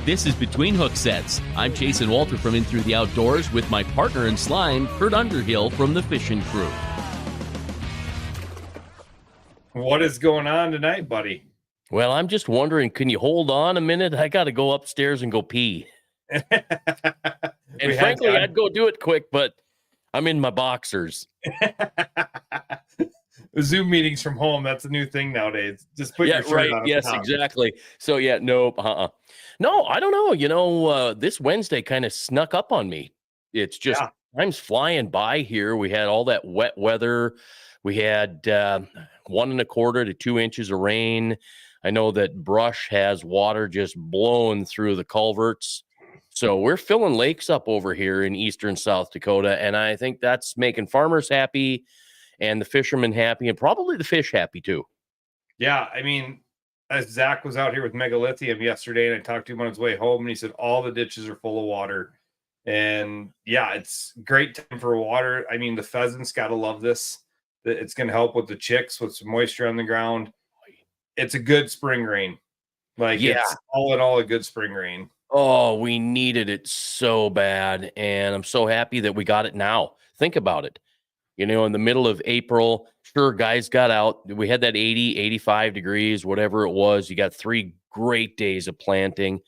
This is Between Hook Sets. I'm Jason Walter from In Through the Outdoors with my partner in slime, Kurt Underhill from the Fishing Crew. What is going on tonight, buddy? Well, I'm just wondering, can you hold on a minute? I got to go upstairs and go pee. And frankly, I'd go do it quick, but I'm in my boxers. Zoom meetings from home. That's a new thing nowadays. Just put your shirt on. Yes, exactly. So yeah, no, no, I don't know. You know, this Wednesday kind of snuck up on me. It's just time's flying by here. We had all that wet weather. We had 1.25 to 2 inches of rain. I know that Brush has water just blowing through the culverts. So we're filling lakes up over here in eastern South Dakota, and I think that's making farmers happy and the fishermen happy, and probably the fish happy too. Yeah, I mean, as Zach was out here with Megalithium yesterday, and I talked to him on his way home, and he said all the ditches are full of water. And yeah, it's great time for water. I mean, the pheasants got to love this. It's going to help with the chicks with some moisture on the ground. It's a good spring rain. It's all in all a good spring rain. Oh, we needed it so bad, and I'm so happy that we got it now. Think about it. You know, in the middle of April, sure, guys got out. We had that 80, 85 degrees, whatever it was. You got 3 great days of planting.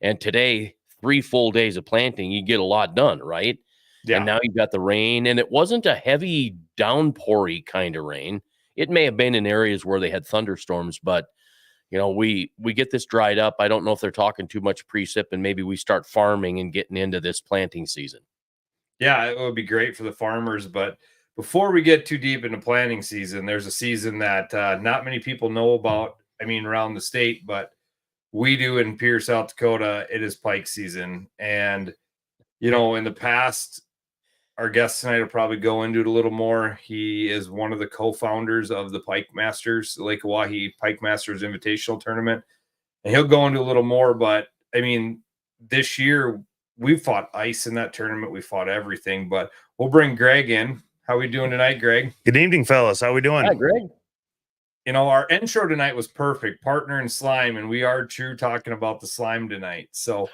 And today, 3 full days of planting, you get a lot done, right? Yeah. And now you've got the rain. And it wasn't a heavy downpoury kind of rain. It may have been in areas where they had thunderstorms, but, you know, we get this dried up. I don't know if they're talking too much precip, and maybe we start farming and getting into this planting season. Yeah, it would be great for the farmers, but before we get too deep into planting season, there's a season that not many people know about. I mean, around the state, but we do in Pierce, South Dakota. It is pike season. And, you know, in the past, our guest tonight will probably go into it a little more. He is one of the co-founders of the Pike Masters, the Lake Oahe Pike Masters Invitational Tournament. And he'll go into a little more, but I mean, this year we fought ice in that tournament. We fought everything, but we'll bring Greg in. How we doing tonight, Greg? Good evening, fellas. How we doing? Hi, Greg. You know, our intro tonight was perfect. Partner in slime, and we are true talking about the slime tonight. So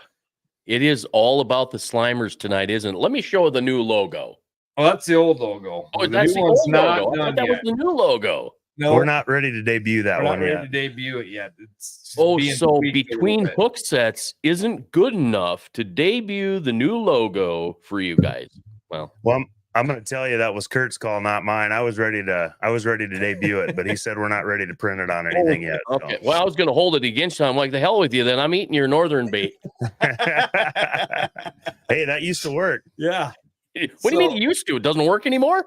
it is all about the Slimers tonight, isn't it? Let me show the new logo. Oh, that's the old logo. Oh, that's the old logo. I thought that was the new logo. No, we're not ready to debut that one yet. We're not ready to debut it yet. So Between Hook Sets isn't good enough to debut the new logo for you guys. Well, I'm going to tell you that was Kurt's call, not mine. I was ready to debut it, but he said we're not ready to print it on anything yet. Okay. So. Well, I was going to hold it against you. I'm like, the hell with you. Then I'm eating your northern bait. Hey, that used to work. Yeah. What do you mean it used to? It doesn't work anymore?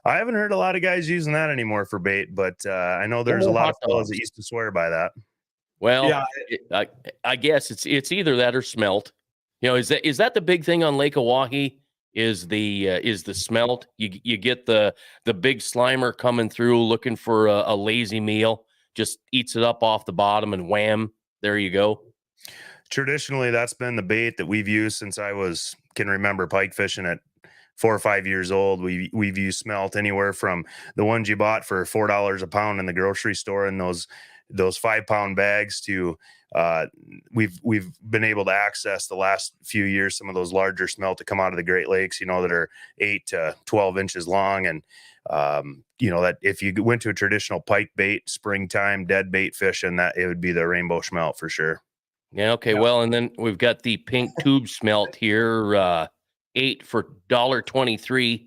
I haven't heard a lot of guys using that anymore for bait, but I know there's a lot of fellows that used to swear by that. Well, yeah. I guess it's either that or smelt. You know, is that the big thing on Lake Oahe? Is the smelt? You get the big slimer coming through looking for a lazy meal, just eats it up off the bottom, and wham, there you go. Traditionally, that's been the bait that we've used since I can remember pike fishing at 4 or 5 years old. We've used smelt anywhere from the ones you bought for $4 a pound in the grocery store and those 5-pound bags to we've been able to access the last few years some of those larger smelt to come out of the Great Lakes, you know, that are 8 to 12 inches long. And you know, that if you went to a traditional pike bait, springtime dead bait fishing, that it would be the rainbow smelt for sure. Yeah. Okay. Yeah. Well, and then we've got the pink tube smelt here, 8 for $1.23.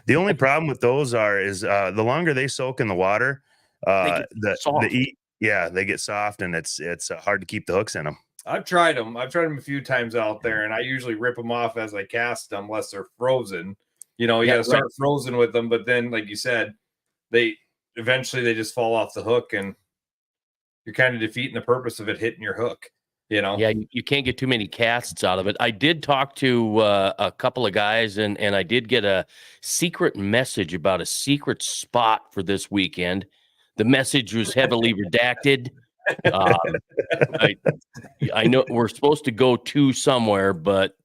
The only problem with those is the longer they soak in the water, they get soft, and it's hard to keep the hooks in them. I've tried them a few times out there, and I usually rip them off as I cast them unless they're frozen. You know, you got to start frozen with them, but then, like you said, they eventually just fall off the hook, and you're kind of defeating the purpose of it hitting your hook. You know, yeah, you can't get too many casts out of it. I did talk to a couple of guys, and I did get a secret message about a secret spot for this weekend. The message was heavily redacted. I know we're supposed to go to somewhere, but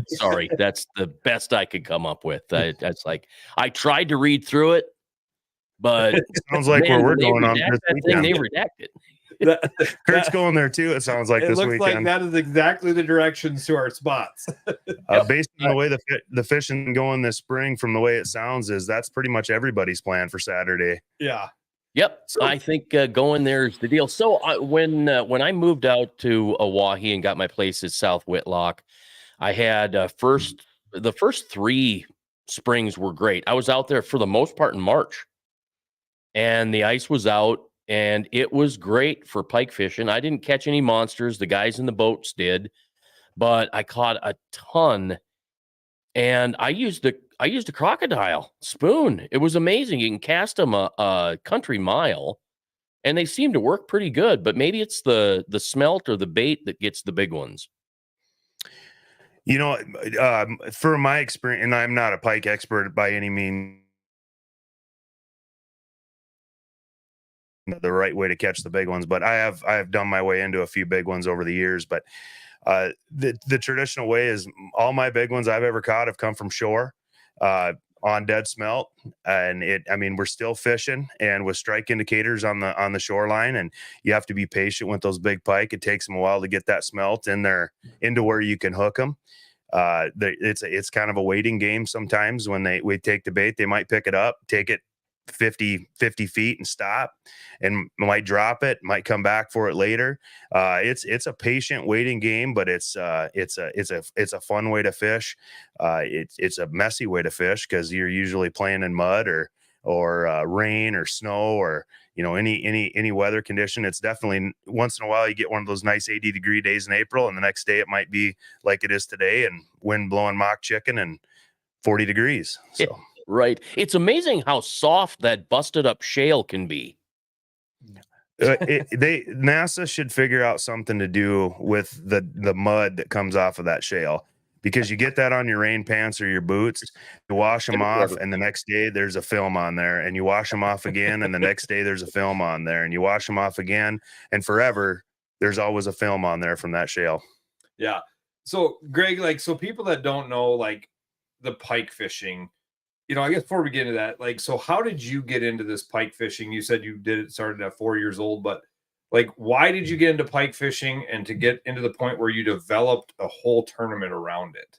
sorry, that's the best I could come up with. That's like, I tried to read through it. But Sounds like man, where we're when they going on redact this that thing, weekend. they redact it. Kurt's going there too. It sounds like it this looks weekend. like that is exactly the directions to our spots. Based on the way the fishing going this spring, from the way it sounds, is that's pretty much everybody's plan for Saturday. Yeah. Yep, So- I think going there is the deal. So when I moved out to Oahe and got my place at South Whitlock, I had the first 3 springs were great. I was out there for the most part in March, and the ice was out, and it was great for pike fishing. I didn't catch any monsters. The guys in the boats did, but I caught a ton. And I used a crocodile spoon. It was amazing. You can cast them a country mile, and they seem to work pretty good. But maybe it's the smelt or the bait that gets the big ones. You know, for my experience, and I'm not a pike expert by any means, the right way to catch the big ones, but I have done my way into a few big ones over the years. But the traditional way is all my big ones I've ever caught have come from shore, on dead smelt. And we're still fishing and with strike indicators on the shoreline, and you have to be patient with those big pike. It takes them a while to get that smelt in there into where you can hook them. It's kind of a waiting game. Sometimes when we take the bait, they might pick it up, take it 50 feet and stop, and might drop it, might come back for it later. It's a patient waiting game, but it's a fun way to fish. It's a messy way to fish because you're usually playing in mud or rain or snow or any weather condition. It's definitely once in a while you get one of those nice 80-degree days in April, and the next day it might be like it is today and wind blowing mock chicken and 40 degrees. So Right. It's amazing how soft that busted up shale can be. NASA should figure out something to do with the mud that comes off of that shale, because you get that on your rain pants or your boots, you wash them off, and the next day there's a film on there, and you wash them off again, and the next day there's a film on there, and you wash them off again, and forever there's always a film on there from that shale. Yeah. So Greg, so people that don't know the pike fishing, I guess before we get into that, so how did you get into this pike fishing? You said you started at 4 years old, but why did you get into pike fishing and to get into the point where you developed a whole tournament around it?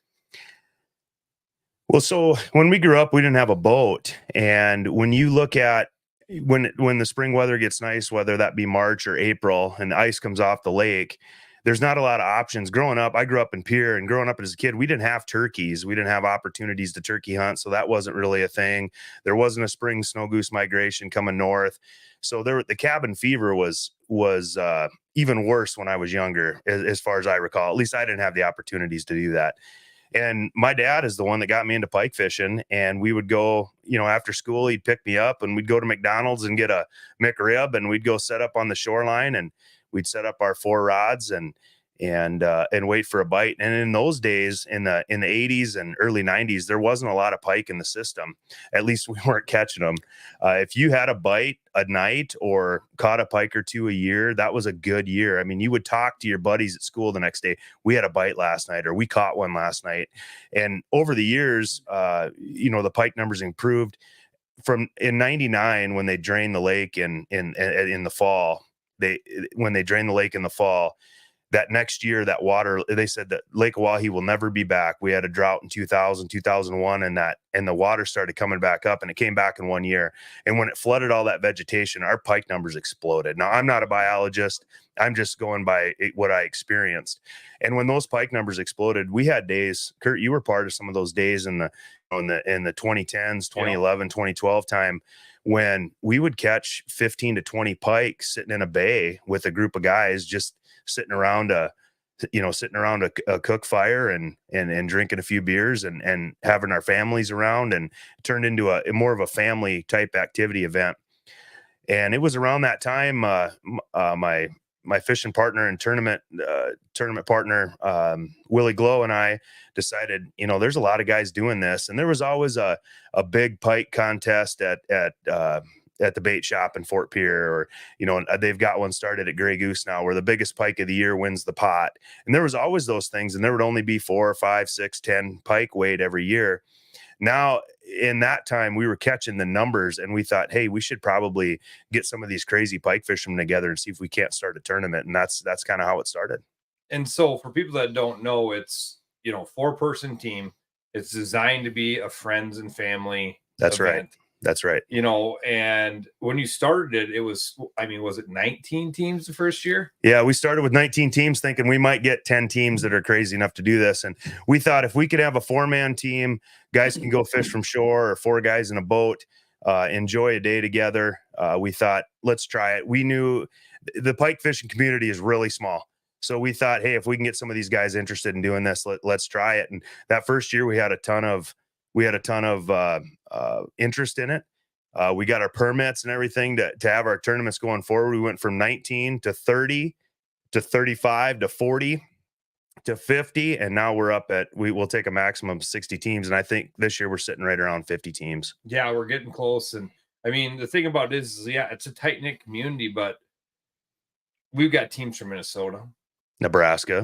Well, so when we grew up, we didn't have a boat. And when you look at when the spring weather gets nice, whether that be March or April, and the ice comes off the lake, there's not a lot of options. Growing up, I grew up in Pierre, and growing up as a kid, we didn't have turkeys. We didn't have opportunities to turkey hunt, so that wasn't really a thing. There wasn't a spring snow goose migration coming north. So the cabin fever was even worse when I was younger, as far as I recall. At least I didn't have the opportunities to do that. And my dad is the one that got me into pike fishing, and we would go, after school, he'd pick me up and we'd go to McDonald's and get a McRib, and we'd go set up on the shoreline, and we'd set up our 4 rods and wait for a bite. And in those days, in the 80s and early 90s, there wasn't a lot of pike in the system. At least we weren't catching them. If you had a bite a night or caught a pike or 2 a year, that was a good year. I mean, you would talk to your buddies at school the next day. We had a bite last night, or we caught one last night. And over the years, the pike numbers improved. In 99, when they drained the lake in the fall, when they drained the lake in the fall, that next year, that water, they said that Lake Oahe will never be back. We had a drought in 2000, 2001, and the water started coming back up, and it came back in 1 year. And when it flooded all that vegetation, our pike numbers exploded. Now, I'm not a biologist. I'm just going by what I experienced. And when those pike numbers exploded, we had days, Kurt, you were part of some of those days in the 2010s, 2011, 2012 time, when we would catch 15 to 20 pike sitting in a bay with a group of guys just sitting around a cook fire and drinking a few beers and having our families around, and it turned into a more of a family type activity event. And it was around that time, my fishing partner and tournament partner, Willie Glow, and I decided, there's a lot of guys doing this. And there was always a big pike contest at the bait shop in Fort Pierre, or, they've got one started at Grey Goose now, where the biggest pike of the year wins the pot. And there was always those things. And there would only be 4 or 5, 6, 10 pike weighed every year. Now in that time we were catching the numbers, and we thought, hey, we should probably get some of these crazy pike fishermen together and see if we can't start a tournament. And that's kind of how it started. And so for people that don't know, it's, 4-person team. It's designed to be a friends and family That's event. right. That's right. And when you started it, was it 19 teams the first year? Yeah, we started with 19 teams thinking we might get 10 teams that are crazy enough to do this. And we thought if we could have a 4-man team, guys can go fish from shore, or 4 guys in a boat, enjoy a day together. We thought, let's try it. We knew the pike fishing community is really small. So we thought, hey, if we can get some of these guys interested in doing this, let's try it. And that first year we had a ton of interest in it. We got our permits and everything to have our tournaments going forward. We went from 19 to 30 to 35 to 40 to 50. And now we're up at, we will take a maximum of 60 teams. And I think this year we're sitting right around 50 teams. Yeah, we're getting close. And the thing about it is, it's a tight knit community, but we've got teams from Minnesota, Nebraska.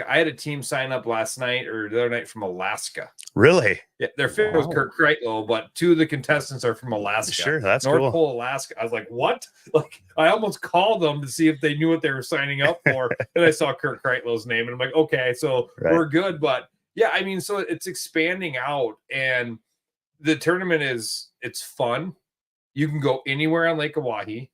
I had a team sign up last night or the other night from Alaska. Really? Yeah, they're fit with Kirk Kreitlow, but 2 of the contestants are from Alaska. Sure, that's North cool. Pole, Alaska. I was like, what? Like, I almost called them to see if they knew what they were signing up for. And I saw Kirk Kreitlow's name, and I'm like, okay, so we're good. But yeah, so it's expanding out, and the tournament it's fun. You can go anywhere on Lake Oahe.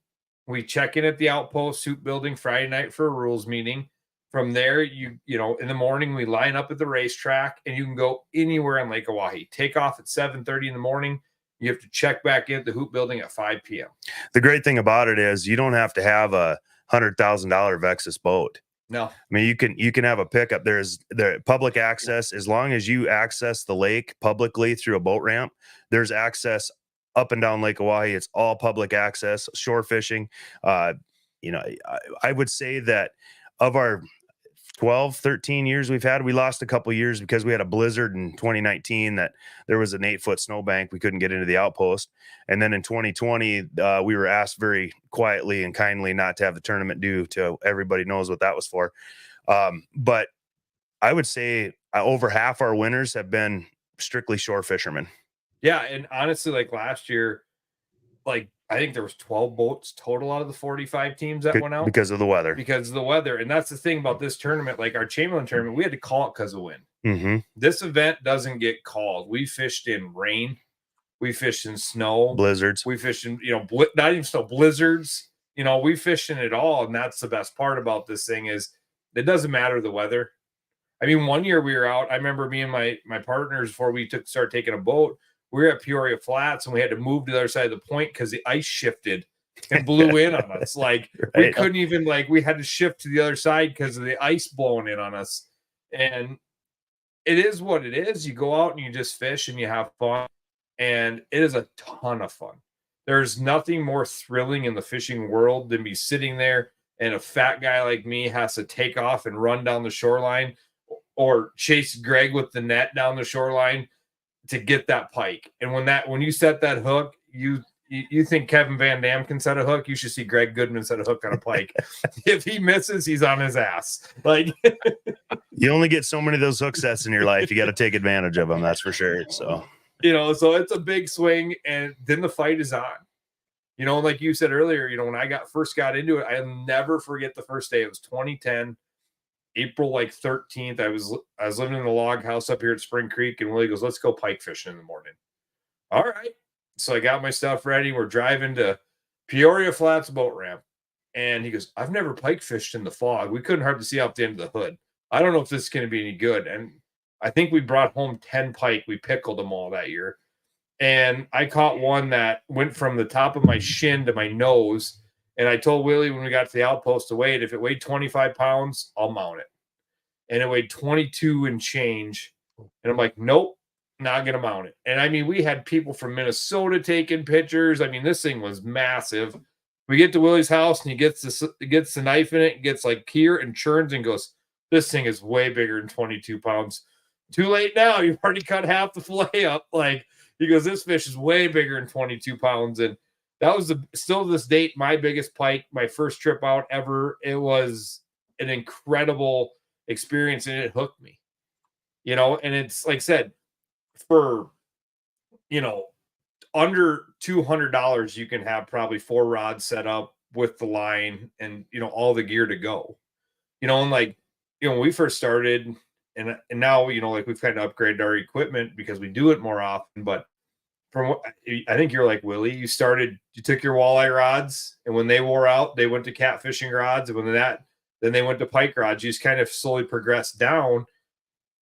We check in at the Outpost Soup Building Friday night for a rules meeting. From there, in the morning, we line up at the racetrack, and you can go anywhere on Lake Oahe. Take off at 7:30 in the morning. You have to check back in at the Hoop Building at 5 p.m. The great thing about it is you don't have to have a $100,000 Vexus boat. No, you can have a pickup. There's public access. As long as you access the lake publicly through a boat ramp, there's access up and down Lake Oahe. It's all public access, shore fishing. I would say that of our 12, 13 years we've had, we lost a couple years because we had a blizzard in 2019 that there was an 8-foot snowbank. We couldn't get into the Outpost. And then in 2020, we were asked very quietly and kindly not to have the tournament due to everybody knows what that was for. But I would say over half our winners have been strictly shore fishermen. Yeah. And honestly, like last year, I think there was 12 boats total out of the 45 teams that went out because of the weather. And that's the thing about this tournament. Like our Chamberlain tournament, we had to call it because of wind. Mm-hmm. This event doesn't get called. We fished in rain. We fished in snow. Blizzards. We fished in, not even snow, blizzards. We fished in it all. And that's the best part about this thing is it doesn't matter the weather. One year we were out. I remember me and my partners, before we started taking a boat, we were at Peoria Flats, and we had to move to the other side of the point because the ice shifted and blew in on us. We couldn't even, we had to shift to the other side because of the ice blowing in on us. And it is what it is. You go out and you just fish and you have fun. And it is a ton of fun. There's nothing more thrilling in the fishing world than be sitting there and a fat guy like me has to take off and run down the shoreline or chase Greg with the net down the shoreline to get that pike. And when you set that hook, you think Kevin Van Dam can set a hook, you should see Greg Goodman set a hook on a pike. If he misses, he's on his ass. You only get so many of those hook sets in your life. You got to take advantage of them. That's for sure. So, so it's a big swing, and then the fight is on. Like you said earlier, when I first got into it, I'll never forget the first day. It was 2010. April 13th, I was living in the log house up here at Spring Creek, and Willie goes, let's go pike fishing in the morning. All right. So I got my stuff ready. We're driving to Peoria Flats boat ramp. And he goes, I've never pike fished in the fog. We couldn't hardly see out the end of the hood. I don't know if this is going to be any good. And I think we brought home 10 pike. We pickled them all that year. And I caught one that went from the top of my shin to my nose. And I told Willie when we got to the Outpost to weigh it, if it weighed 25 pounds, I'll mount it. And it weighed 22 and change. And I'm like, nope, not going to mount it. And we had people from Minnesota taking pictures. This thing was massive. We get to Willie's house and he gets the knife in it, gets here and churns and goes, this thing is way bigger than 22 pounds. Too late now. You've already cut half the fillet up. He goes, this fish is way bigger than 22 pounds. And that was still to this date, my biggest pike, my first trip out ever. It was an incredible experience, and it hooked me, and it's like I said, for under $200, you can have probably 4 rods set up with the line and, all the gear to go, and like, when we first started and now, like we've kind of upgraded our equipment because we do it more often. But from what I think you're like Willie, you took your walleye rods, and when they wore out, they went to catfishing rods. And then they went to pike rods. You just kind of slowly progressed down.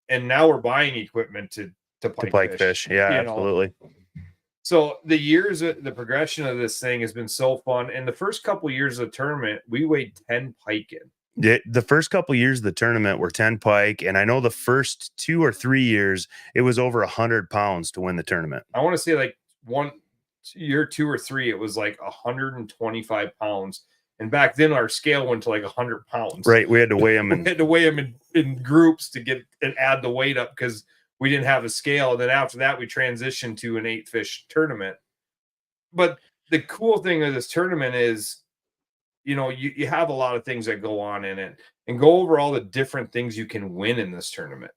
And now we're buying equipment to pike fish. Yeah, absolutely. So the progression of this thing has been so fun. And the first couple of years of the tournament, we weighed 10 pike in. The first couple of years of the tournament were 10 pike, and I know the first 2 or 3 years it was over 100 pounds to win the tournament. I want to say like year 2 or 3, it was like 125 pounds. And back then our scale went to like 100 pounds. Right. We had to weigh them. We had to weigh them in groups to get and add the weight up because we didn't have a scale. And then after that, we transitioned to an 8-fish tournament. But the cool thing of this tournament is, you have a lot of things that go on in it, and go over all the different things you can win in this tournament.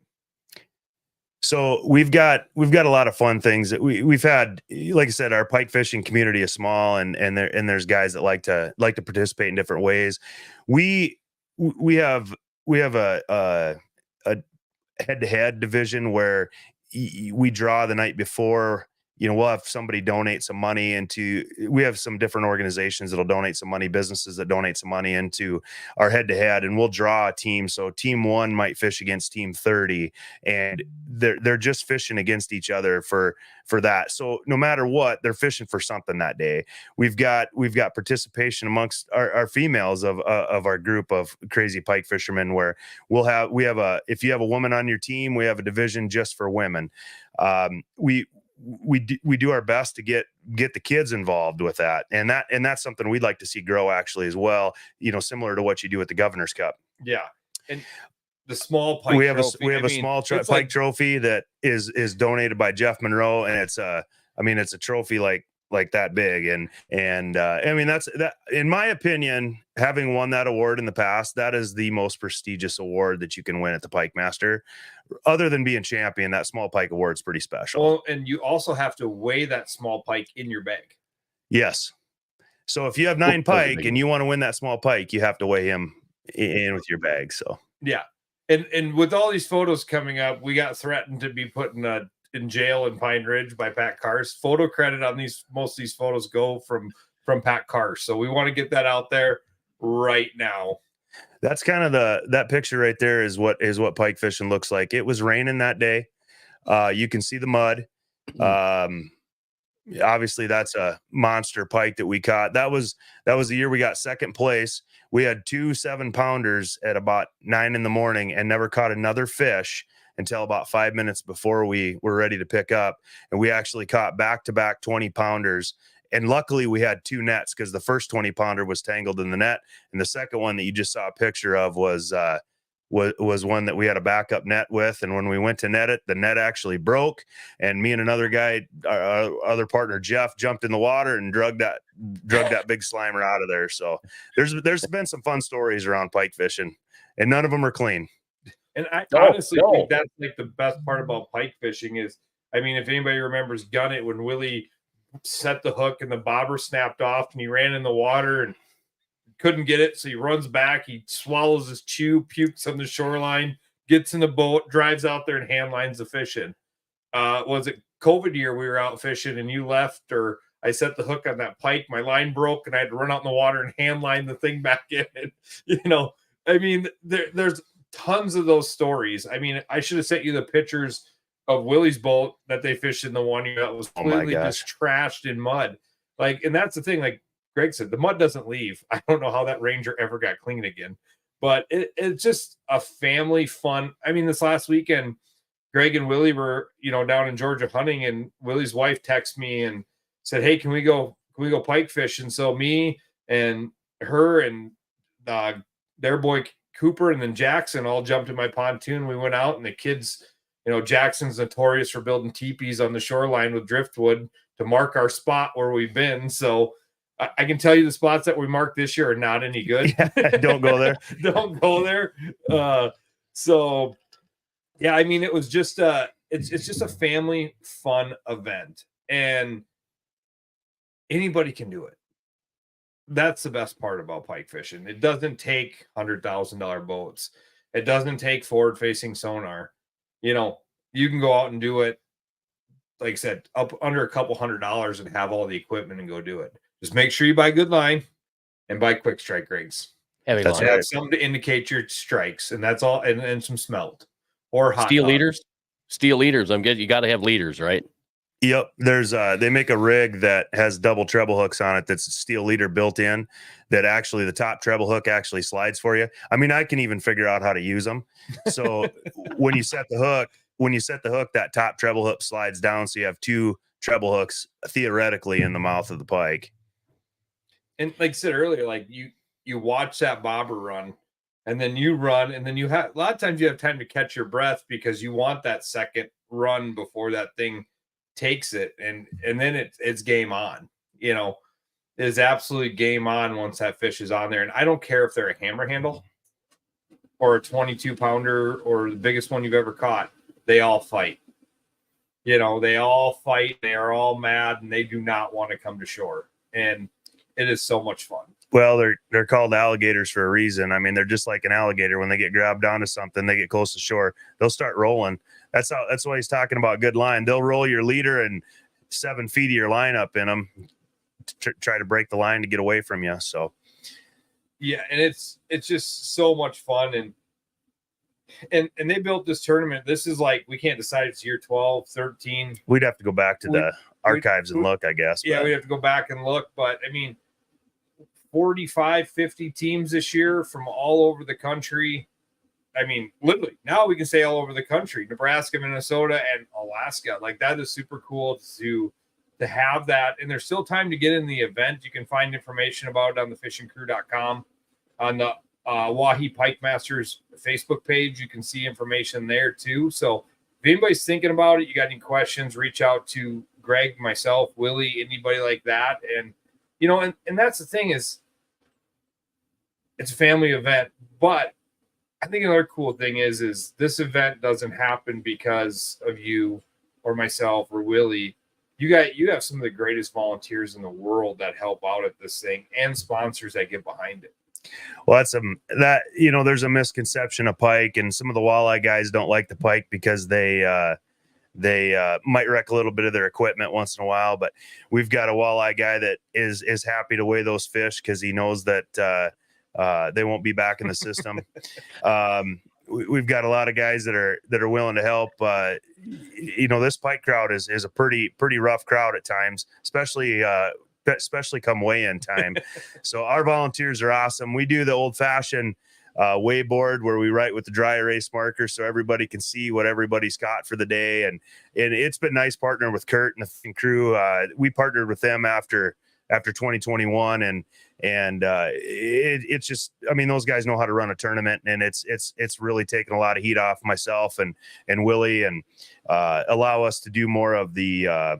So we've got a lot of fun things that we've had. Like I said, our pike fishing community is small, and there's guys that like to participate in different ways. We have a head-to-head division where we draw the night before. We'll have somebody donate some money we have some different organizations that'll donate some money, businesses that donate some money into our head-to-head, and we'll draw a team. So team 1 might fish against team 30, and they're just fishing against each other for that. So no matter what, they're fishing for something that day. We've got participation amongst our females of our group of crazy pike fishermen, where if you have a woman on your team, we have a division just for women. We do our best to get the kids involved with that. And that's something we'd like to see grow actually as well, similar to what you do with the Governor's Cup. Yeah. And the small pike trophy. We have a small pike trophy that is donated by Jeff Monroe. And it's a trophy like that big. And I mean, that's that, in my opinion, having won that award in the past, that is the most prestigious award that you can win at the Pike Master. Other than being champion, that small pike award is pretty special. Well, and you also have to weigh that small pike in your bag. Yes. So if you have 9 pike and you want to win that small pike, you have to weigh him in with your bag. So yeah. And with all these photos coming up, we got threatened to be put in jail in Pine Ridge by Pat Cars. Photo credit on most of these photos go from Pat Cars. So we want to get that out there right now. That's kind of that picture right there is what pike fishing looks like. It was raining that day. You can see the mud. Obviously that's a monster pike that we caught. That was the year we got second place. We had 2 7-pounders at about 9 a.m. and never caught another fish until about 5 minutes before we were ready to pick up. And we actually caught back-to-back 20-pounders. And luckily we had 2 nets, because the first 20-pounder was tangled in the net. And the second one that you just saw a picture of was one that we had a backup net with. And when we went to net it, the net actually broke. And me and another guy, our other partner, Jeff, jumped in the water and drug that big slimer out of there. So there's been some fun stories around pike fishing, and none of them are clean. And I honestly think that's like the best part about pike fishing is, I mean, if anybody remembers Gun It, when Willie set the hook and the bobber snapped off and he ran in the water and couldn't get it. So he runs back, he swallows his chew, pukes on the shoreline, gets in the boat, drives out there and hand lines the fish in. Was it COVID year we were out fishing and you left, or I set the hook on that pike, my line broke and I had to run out in the water and hand line the thing back in. And, I mean, there's tons of those stories. I mean, I should have sent you the pictures of Willie's boat that they fished in the one year that was completely just trashed in mud. Like, and that's the thing, like Greg said, the mud doesn't leave. I don't know how that Ranger ever got clean again, but it's just a family fun. I mean, this last weekend, Greg and Willie were, down in Georgia hunting, and Willie's wife texted me and said, "Hey, can we go pike fishing?" So me and her and their boy Cooper and then Jackson all jumped in my pontoon. We went out, and the kids, Jackson's notorious for building teepees on the shoreline with driftwood to mark our spot where we've been. So I can tell you the spots that we marked this year are not any good. Yeah, don't go there. Don't go there. So yeah, I mean, it was just it's just a family fun event. and anybody can do it. That's the best part about pike fishing. It doesn't take $100,000 boats. It doesn't take forward facing sonar. You know, you can go out and do it, like I said, up under a couple $100 and have all the equipment and go do it. Just make sure you buy good line and buy quick strike rigs. Heavy That's line. Have something to indicate your strikes, and that's all, and some smelt or hot Steel dog. leaders. Steel leaders. I'm getting. You got to have leaders, right? Yep. There's they make a rig that has double treble hooks on it that's a steel leader built in, that actually the top treble hook actually slides for you. I mean, I can even figure out how to use them. So when you set the hook, that top treble hook slides down, so you have two treble hooks theoretically in the mouth of the pike. And like I said earlier, like you watch that bobber run, and then you run, and then you have a lot of times you have time to catch your breath because you want that second run before that thing takes it, and then it's game on. You know, it is absolutely game on once that fish is on there. And I don't care if they're a hammer handle or a 22 pounder or the biggest one you've ever caught, they all fight. You know, they all fight, they are all mad, and they do not want to come to shore. And it is so much fun. Well, they're called alligators for a reason. I mean, they're just like an alligator. When they get grabbed onto something, they get close to shore, they'll start rolling. That's why he's talking about good line. They'll roll your leader and 7 feet of your line up in them to try to break the line to get away from you. So, yeah, and it's just so much fun. And they built this tournament. This is like, we can't decide it's year 12, 13. we'd have to go back to the archives and look, I guess. Yeah, we have to go back and look. But I mean, 45, 50 teams this year from all over the country. I mean, literally, now we can say all over the country, Nebraska, Minnesota, and Alaska. Like, that is super cool to have that. And there's still time to get in the event. You can find information about it on thefishingcrew.com. On the Oahe Pike Masters Facebook page, you can see information there too. So if anybody's thinking about it, you got any questions, reach out to Greg, myself, Willie, anybody like that. And, you know, and that's the thing, is it's a family event, but I think another cool thing is this event doesn't happen because of you or myself or Willie. You have some of the greatest volunteers in the world that help out at this thing, and sponsors that get behind it. Well, that's there's a misconception of pike, and some of the walleye guys don't like the pike because they might wreck a little bit of their equipment once in a while. But we've got a walleye guy that is happy to weigh those fish because he knows that they won't be back in the system. We've got a lot of guys that are willing to help. This pike crowd is a pretty rough crowd at times, especially come weigh-in time. So our volunteers are awesome. We do the old-fashioned weigh board where we write with the dry erase marker so everybody can see what everybody's caught for the day. And it's been nice partnering with Kurt and the crew. We partnered with them after 2021, and it's just, I mean, those guys know how to run a tournament, and it's really taken a lot of heat off myself and Willie, and allow us to do more of the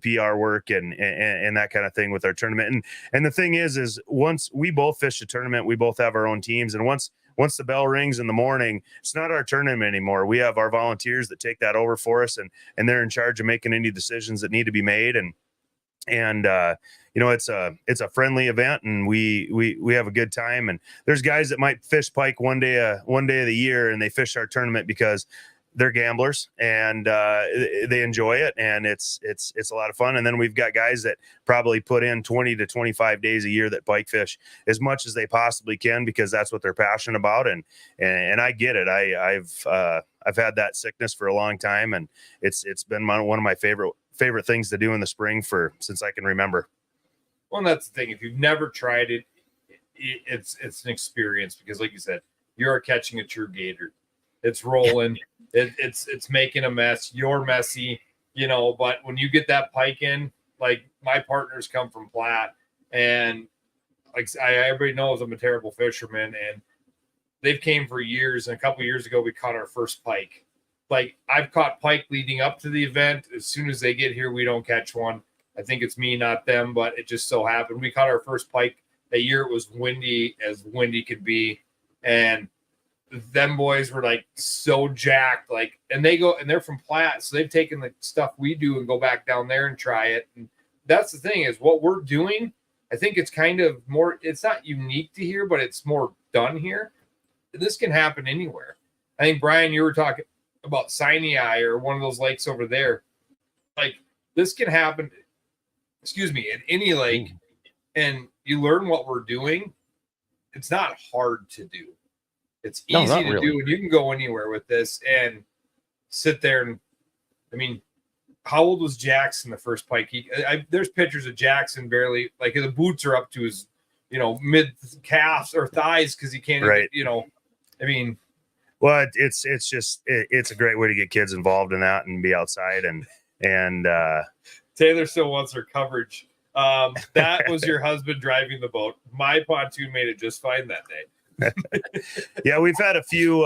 PR work and that kind of thing with our tournament. And the thing is once we both fish a tournament, we both have our own teams. And once the bell rings in the morning, it's not our tournament anymore. We have our volunteers that take that over for us, and they're in charge of making any decisions that need to be made. And it's a friendly event, and we have a good time. And there's guys that might fish pike one day of the year, and they fish our tournament because they're gamblers and they enjoy it, and it's a lot of fun. And then we've got guys that probably put in 20 to 25 days a year that pike fish as much as they possibly can because that's what they're passionate about. And I get it. I've had that sickness for a long time, and it's been one of my favorite things to do in the spring since I can remember. Well, and that's the thing. If you've never tried it, it's an experience because, like you said, you're catching a true gator. It's rolling. It's making a mess. You're messy, but when you get that pike in, like my partners come from Platte, and like everybody knows I'm a terrible fisherman, and they've came for years. And a couple of years ago, we caught our first pike. Like, I've caught pike leading up to the event. As soon as they get here, we don't catch one. I think it's me, not them, but it just so happened. We caught our first pike that year. It was windy as windy could be. And them boys were like so jacked, like, and they're from Platte, so they've taken the stuff we do and go back down there and try it. And that's the thing is what we're doing. I think it's kind of more, it's not unique to here, but it's more done here. This can happen anywhere. I think, Brian, you were talking about Sinai or one of those lakes over there. Like, this can happen, in any lake, and you learn what we're doing. It's not hard to do. It's easy to do, and you can go anywhere with this and sit there. And I mean, how old was Jackson the first pike? There's pictures of Jackson barely, like the boots are up to his, mid calves or thighs because he can't, right. I mean, well, it's just it's a great way to get kids involved in that and be outside and Taylor still wants her coverage. That was your husband driving the boat. My pontoon made it just fine that day. Yeah, we've had a few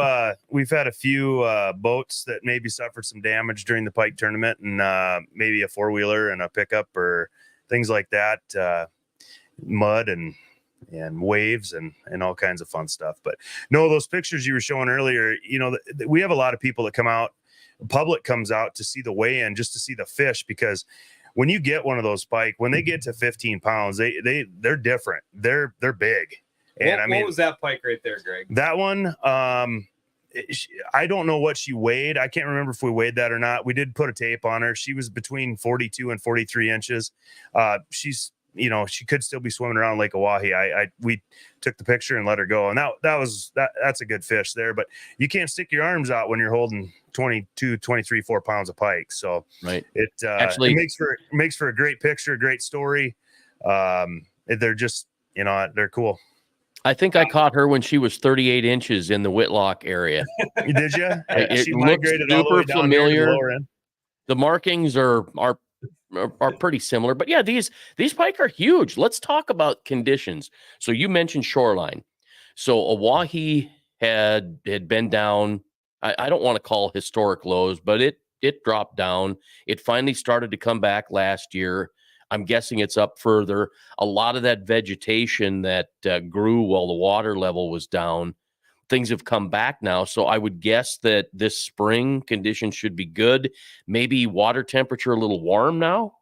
boats that maybe suffered some damage during the Pike tournament, and maybe a four-wheeler and a pickup or things like that, mud and waves and all kinds of fun stuff. But no, those pictures you were showing earlier, we have a lot of people that come out, public comes out to see the weigh-in, just to see the fish, because when you get one of those pike, when they get to 15 pounds, they're different. They're big. And what was that pike right there, Greg? That one, I don't know what she weighed. I can't remember if we weighed that or not. We did put a tape on her. She was between 42 and 43 inches. She's, she could still be swimming around Lake Oahe. We took the picture and let her go. And that's a good fish there, but you can't stick your arms out when you're holding 22, 23, 4 pounds of pike. So right. It actually makes for a great picture, a great story. They're just, they're cool. I think I caught her when she was 38 inches in the Whitlock area. Did you? It she looks migrated all the way super down familiar. Here to the lower end. The markings are pretty similar, but yeah, these pike are huge. Let's talk about conditions. So you mentioned shoreline. So Oahe had been down. I don't want to call historic lows, but it dropped down. It finally started to come back last year. I'm guessing it's up further. A lot of that vegetation that grew while the water level was down, things have come back now. So I would guess that this spring conditions should be good. Maybe water temperature a little warm now.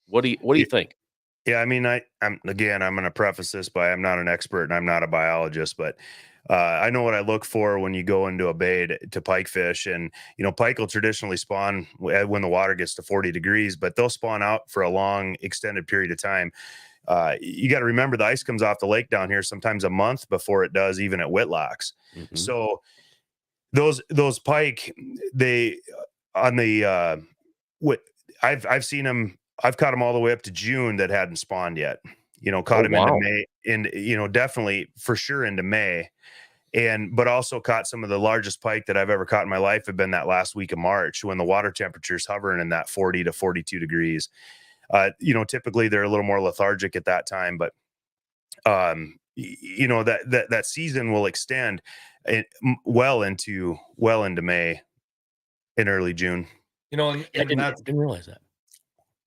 What do you think? Yeah, I mean, I'm going to preface this by I'm not an expert and I'm not a biologist, but I know what I look for when you go into a bay to pike fish. And, pike will traditionally spawn when the water gets to 40 degrees, but they'll spawn out for a long extended period of time. You got to remember the ice comes off the lake down here sometimes a month before it does even at Whitlocks. Mm-hmm. So those pike, I've seen them. I've caught them all the way up to June that hadn't spawned yet. Caught them into May, and definitely for sure into May, but also caught some of the largest pike that I've ever caught in my life have been that last week of March when the water temperature is hovering in that 40 to 42 degrees. Typically they're a little more lethargic at that time, but that season will extend well into May and early June. And I didn't realize that.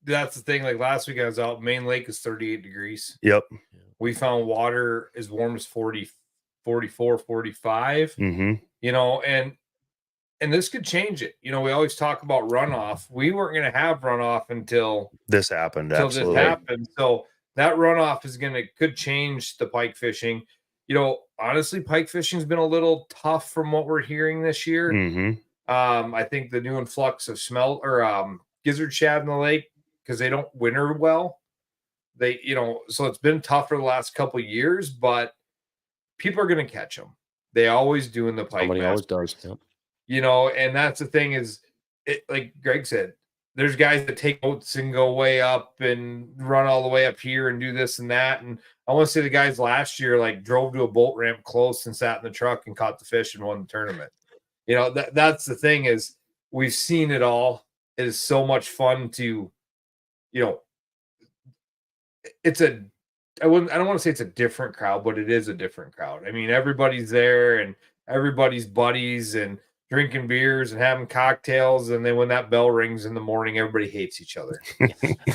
That's the thing. Like last week I was out, Main Lake is 38 degrees. Yep. We found water as warm as 40, 44, 45, mm-hmm. And this could change it. We always talk about runoff. We weren't going to have runoff until this happened. So that runoff could change the pike fishing. Honestly, pike fishing has been a little tough from what we're hearing this year. Mm-hmm. I think the new influx of smelt or gizzard shad in the lake, because they don't winter well. So it's been tough for the last couple of years, but people are going to catch them. They always do in the pike. Somebody always does. Yep. And that's the thing is, like Greg said, there's guys that take boats and go way up and run all the way up here and do this and that. And I want to say the guys last year drove to a boat ramp close and sat in the truck and caught the fish and won the tournament. That's the thing is we've seen it all. It is so much fun to, I don't want to say it's a different crowd, but it is a different crowd. I mean, everybody's there and everybody's buddies and drinking beers and having cocktails. And then when that bell rings in the morning, everybody hates each other.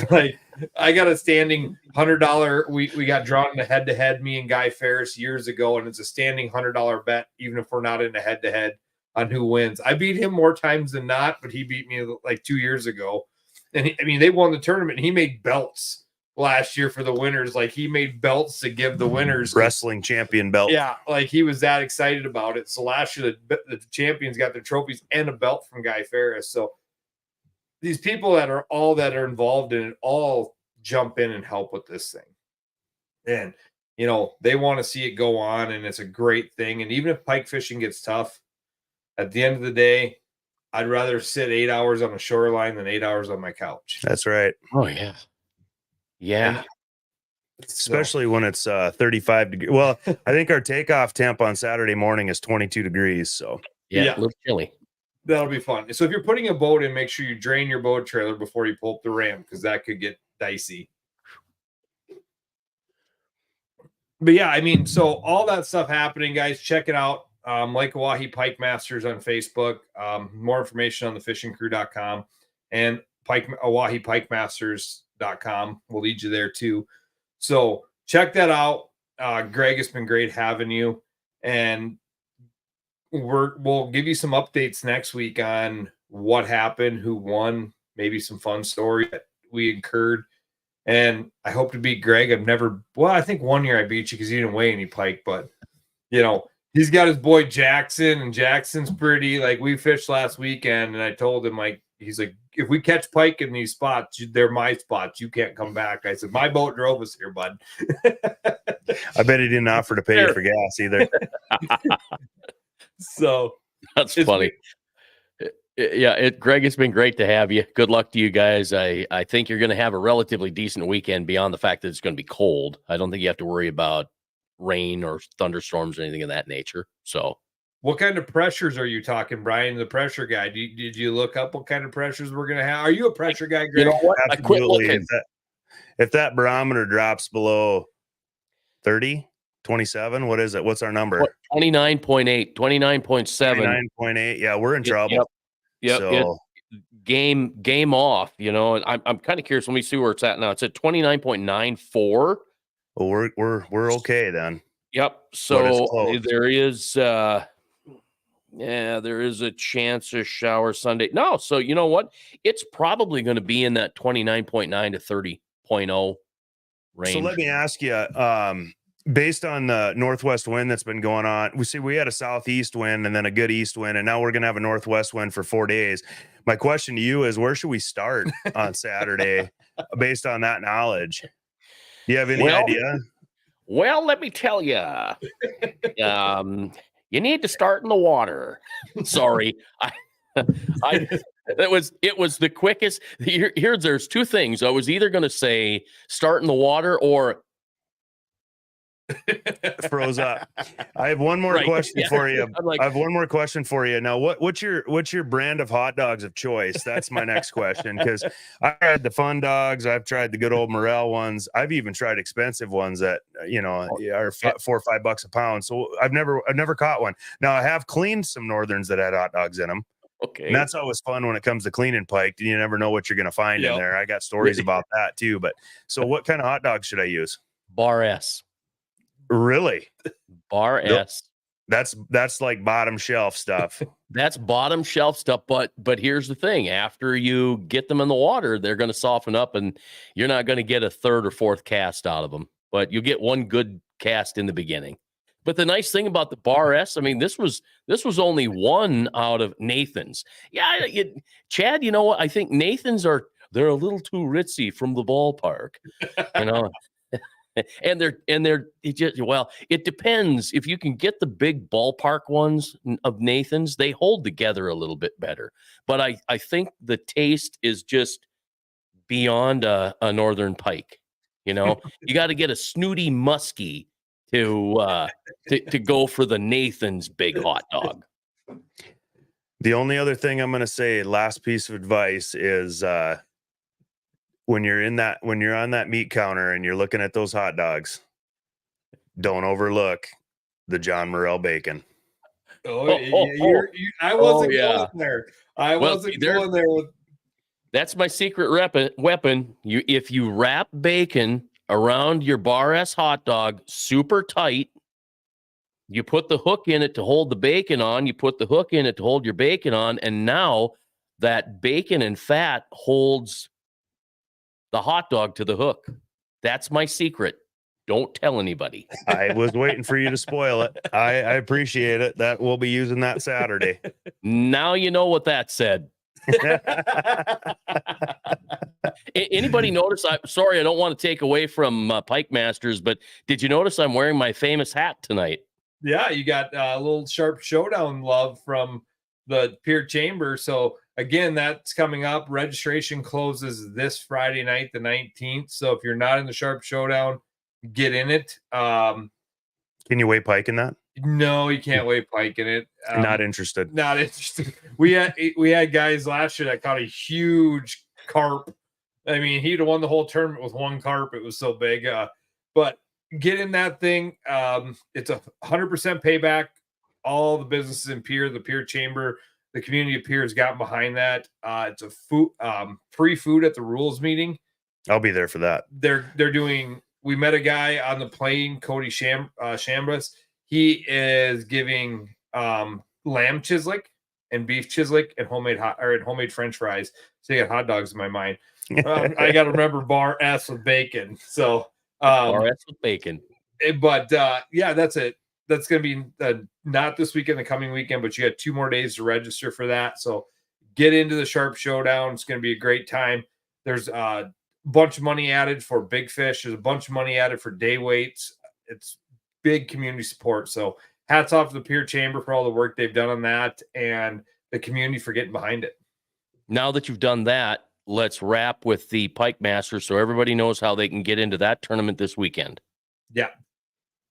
Like, I got a standing $100. We got drawn in a head-to-head, me and Guy Ferris, years ago, and it's a standing $100 bet, even if we're not in a head-to-head, on who wins. I beat him more times than not, but he beat me like 2 years ago. And they won the tournament. And he made belts last year for the winners. Like, he made belts to give the winners wrestling champion belt. Yeah, like he was that excited about it. So last year the champions got their trophies and a belt from Guy Ferris. So these people that are involved in it all jump in and help with this thing. And they want to see it go on, and it's a great thing. And even if pike fishing gets tough, at the end of the day, I'd rather sit 8 hours on the shoreline than 8 hours on my couch. That's right. Oh yeah. Yeah. Especially when it's 35 degrees. Well, I think our takeoff temp on Saturday morning is 22 degrees. So yeah, a little chilly. That'll be fun. So if you're putting a boat in, make sure you drain your boat trailer before you pull up the ram, because that could get dicey. But yeah, I mean, so all that stuff happening, guys, check it out. Like Oahe Pike Masters on Facebook. More information on thefishingcrew.com and Oahe Pikemasters.com will lead you there too. So check that out. Greg, it's been great having you. And we'll give you some updates next week on what happened, who won, maybe some fun story that we incurred. And I hope to beat Greg. I think 1 year I beat you because you didn't weigh any pike, but he's got his boy Jackson, and Jackson's pretty. Like, we fished last weekend, and I told him, like, he's like, if we catch pike in these spots, they're my spots. You can't come back. I said, my boat drove us here, bud. I bet he didn't offer to pay you for gas either. So that's funny. Yeah, Greg, it's been great to have you. Good luck to you guys. I think you're going to have a relatively decent weekend beyond the fact that it's going to be cold. I don't think you have to worry about rain or thunderstorms or anything of that nature. So what kind of pressures are you talking, Brian, the pressure guy? Did you look up what kind of pressures we're going to have? Are you a pressure guy, Greg? You know what? I quit Absolutely. looking. If that barometer drops below 30, 27, what is it? What's our number? 29.8, 29.7. 29.8. Yeah, we're in trouble. Yep. So, game off, and I'm kind of curious. Let me see where it's at now. It's at 29.94. Well, we're okay then. Yep. So there is there is a chance of shower Sunday. No, so you know what? It's probably going to be in that 29.9 to 30.0 range. So let me ask you, based on the northwest wind that's been going on, we had a southeast wind and then a good east wind, and now we're going to have a northwest wind for 4 days. My question to you is, where should we start on Saturday based on that knowledge? Do you have any idea? Well, let me tell you, you need to start in the water. Sorry, it was the quickest. There's two things. I was either going to say start in the water or froze up. I have one more question for you. I have one more question for you. Now, what's your brand of hot dogs of choice? That's my next question, because I had the fun dogs. I've tried the good old Morel ones. I've even tried expensive ones that are $4 or $5 a pound. So I've never caught one. Now, I have cleaned some Northerns that had hot dogs in them. Okay, and that's always fun when it comes to cleaning pike. You never know what you're going to find in there. I got stories about that too. But so, what kind of hot dogs should I use? Bar S. Really? Bar S. That's like bottom shelf stuff. That's bottom shelf stuff. But here's the thing: after you get them in the water, they're going to soften up, and you're not going to get a third or fourth cast out of them. But you get one good cast in the beginning. But the nice thing about the Bar S, I mean, this was only one out of Nathan's. Yeah, Chad. You know what? I think Nathan's they're a little too ritzy from the ballpark. And it depends. If you can get the big ballpark ones of Nathan's, they hold together a little bit better. But I think the taste is just beyond a northern pike. You got to get a snooty muskie to go for the Nathan's big hot dog. The only other thing I'm going to say, last piece of advice, is when you're on that meat counter and you're looking at those hot dogs, don't overlook the John Morel bacon. I wasn't going there. I wasn't going there. That's my secret weapon. If you wrap bacon around your bar S hot dog super tight, you put the hook in it to hold the bacon on, you put the hook in it to hold your bacon on, and now that bacon and fat holds the hot dog to the hook. That's my secret. Don't tell anybody. I was waiting for you to spoil it. I appreciate it. That we'll be using that Saturday. Now you know what that said. Anybody notice? Sorry, I don't want to take away from Pike Masters, but did you notice I'm wearing my famous hat tonight? Yeah, you got a little Sharp Showdown love from the Pier Chamber. So again, that's coming up. Registration closes this Friday night, the 19th. So if you're not in the Sharp Showdown, get in it. Can you weigh Pike in that? No, you can't weigh Pike in it. Not interested. Not interested. We had guys last year that caught a huge carp. I mean, he'd have won the whole tournament with one carp. It was so big. But get in that thing. It's a 100% payback. All the businesses in Pier, the Pier Chamber, the community of Pier has gotten behind that. It's a food, free food at the rules meeting. I'll be there for that. They're doing. We met a guy on the plane, Cody Chambras. He is giving lamb chislick and beef chislick and homemade French fries. So you got hot dogs in my mind. I got to remember bar S with bacon. So bar S with bacon. But yeah, that's it. That's going to be not this weekend, the coming weekend, but you got 2 more days to register for that. So get into the Sharp Showdown. It's going to be a great time. There's a bunch of money added for big fish. There's a bunch of money added for day weights. It's big community support. So hats off to the Pier Chamber for all the work they've done on that and the community for getting behind it. Now that you've done that, let's wrap with the Pike Masters so everybody knows how they can get into that tournament this weekend. Yeah.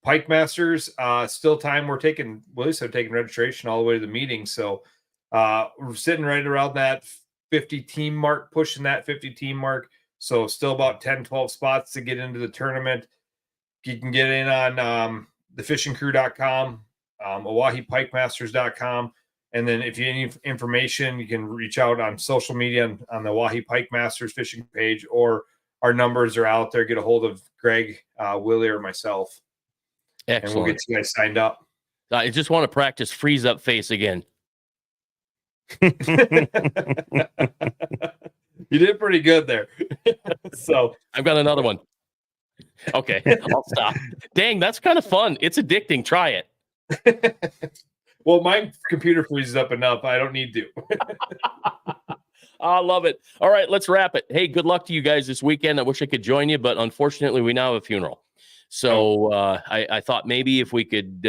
Pike Masters, still time. We're taking registration all the way to the meeting. So we're sitting right around that 50 team mark, pushing that 50 team mark. So still about 10, 12 spots to get into the tournament. You can get in on thefishingcrew.com, OahePikeMasters.com. And then if you need information, you can reach out on social media on the Oahe Pike Masters fishing page, or our numbers are out there. Get a hold of Greg, Willie, or myself. Excellent. And we'll get you guys signed up. I just want to practice freeze up face again. You did pretty good there. So I've got another one. Okay, I'll stop. Dang, that's kind of fun. It's addicting. Try it. Well, my computer freezes up enough. I don't need to. I love it. All right, let's wrap it. Hey, good luck to you guys this weekend. I wish I could join you, but unfortunately, we now have a funeral. So I thought maybe if we could,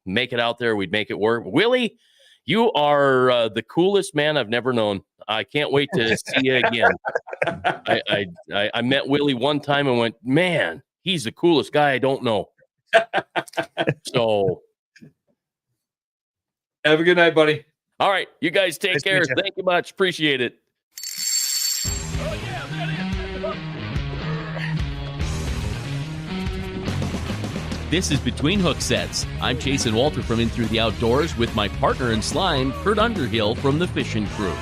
make it out there, we'd make it work. Willie, you are the coolest man I've never known. I can't wait to see you again. I met Willie one time and went, man, he's the coolest guy I don't know. So have a good night, buddy. All right, you guys take care. Thank you much. Appreciate it. This is Between Hook Sets. I'm Chase and Walter from In Through the Outdoors with my partner in slime, Kurt Underhill from the Fishing Crew.